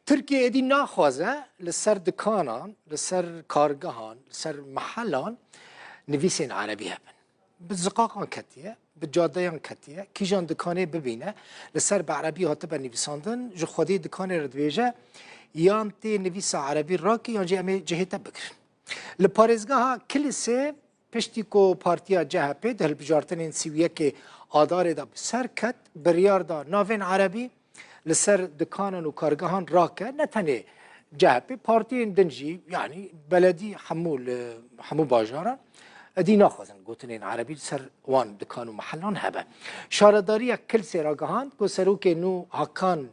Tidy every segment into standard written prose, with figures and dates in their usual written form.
ترکیه ادی ناخوازه لسر دکانان لسر کارگاهان لسر محلان نویسین عربی هبن بزقاقان کتیه بجادهان کتیه کیجان دکانه ببینه لسر به عربی هاتبه نویساندن جو خودی دکانه ردویجه یان تی نویس عربی راکی یان جی امی جهته بکرن لپارزگاه کلیسه پشتی کو پارتیا جهپه دهل بجارتن سویه که آداره دا بسر کت بریار دا ناوین عربی لسر دکانان و کارگاهان راکه نتنه جهپه پارتی دنجی یعنی بلدی حمو باجاران ادی ناخوازن گوتنین عربی سر وان دکان و محلان هبه شارداری کل سراگاهان کو سروک نو حکان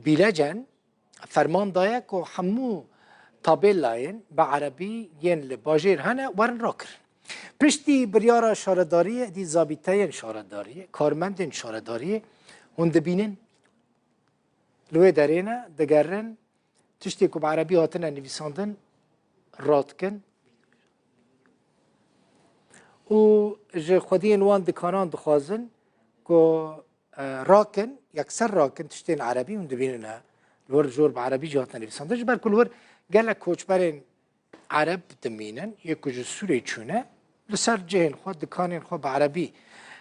بیلجن فرمان دایه کو حمو تابلاین با عربی ین لباجیر هنه ورن راکر پشتی بریارا شارداری دی زابیتین شارداری کارمندین شارداری هون دبینن لوی درینه دگرن تشتی کو بعربی هاتنه نویساندن راتکن و جه خودین وان دکانان دخوازن که راکن یکسر راکن تشتین عربی هون دبیننه لور جور بعربی جهاتنا نویساندن جبر کل ور گلک کوچبرین عرب دمینن یکو جو سوری چونه لسر جهن خود دکانین خود بعربی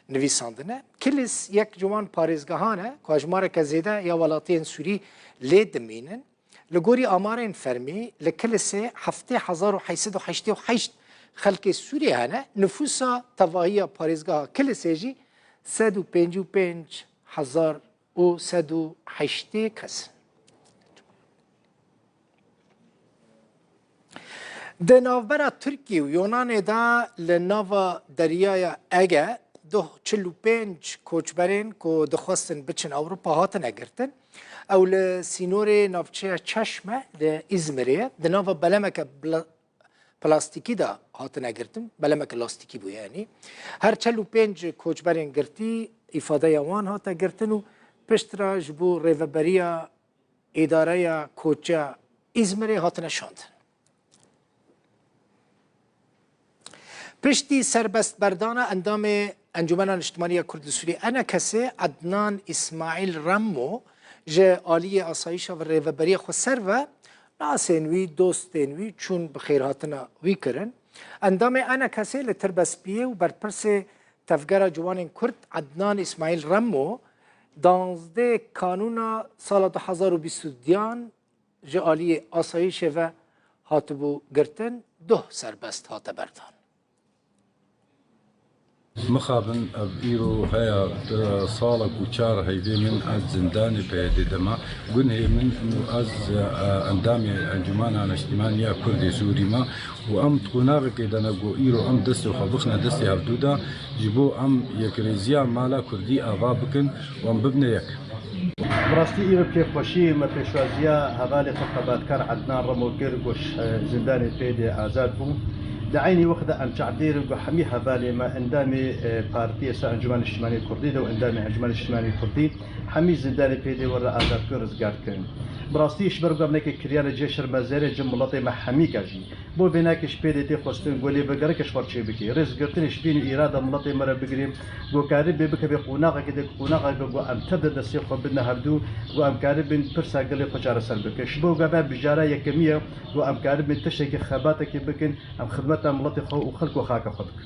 نویساندنه کلیس یک جوان پارێزگahane کاجماره که زیده یا ولاتین سوری لی دمینن لگوری آمارین فرمی لکلیسه 7888 خلق سوری هنه نفوسا تواهی پارێزگاه کلیسه جی 155,108 کس ده ناوبرا ترکیه و یونان دا لناوا دریای اگه 45 کوچبرین که دخواستن بچن اوروپا هاتن اگرتن او لسینور نافچه چشمه لإزمریه ده ناوا بلمک پلاستیکی دا هاتن اگرتن بلمک لاستیکی بو یعنی هر 45 کوچبرین گرتی ifade وان هات اگرتن و پشترا جبو ریوبریا اداره کوچه إزمری هاتن شاندن پشتی سربست بردان اندام انجمن اجتماعی کرد سوری انا کسی عدنان اسماعیل رمو جه آلی آسایش و ریوبری خو سر و ناسینوی دوستینوی چون بخیرهاتنا وی کرن اندام انا کسی لتربست بیه و برپرس تفگر جوان کرد عدنان اسماعیل رمو 12 کانون سال 2022 جه آلی آسایش و هاتبو گرتن 2 سربست هات بردان مخابن ابيرو هيا صالك وشار هيدي من از زنداني بهدي دما قن هي من انه از اندامي انجمان على اجتماعية كردي سوري ما وام تقناغ كده نقو ايرو ام دستي وخبخنا دستي هبدودا جيبو ام يكريزيا مالا كردي اغابكن وام ببنى يك براستي ايرو كيف وشي ما بيشوازيا هبالي خطبات كار عدنان رمو قرقوش زنداني بهدي ازاد بو دعيني وخدا أن تعدير بحمي هبالي ما اندامي بارتي سا انجمان اجتماعي كردي دو اندامي انجمان اجتماعي كردي حمي زنداني بيدي ورا آزاد كرز قارد كن براستيش برقم نكي كريان جيشر مزاري جملاتي ما حمي كاجي بو بيناكش بيدي تي خواستن قولي بقركش ورشي بكي رز قرتنش بين إرادة ملاتي مرة بقريم قو كارب بك بقوناغا كده قوناغا قو ام تبدأ السيخو بدنا هبدو قو ام كارب بين برسا قلي خجارة سربكش بو قبا بجارة يكمية قو ام كارب بين تشتكي خباتك بكن ام خدمتها ملاتي خو وخلق وخاك خدك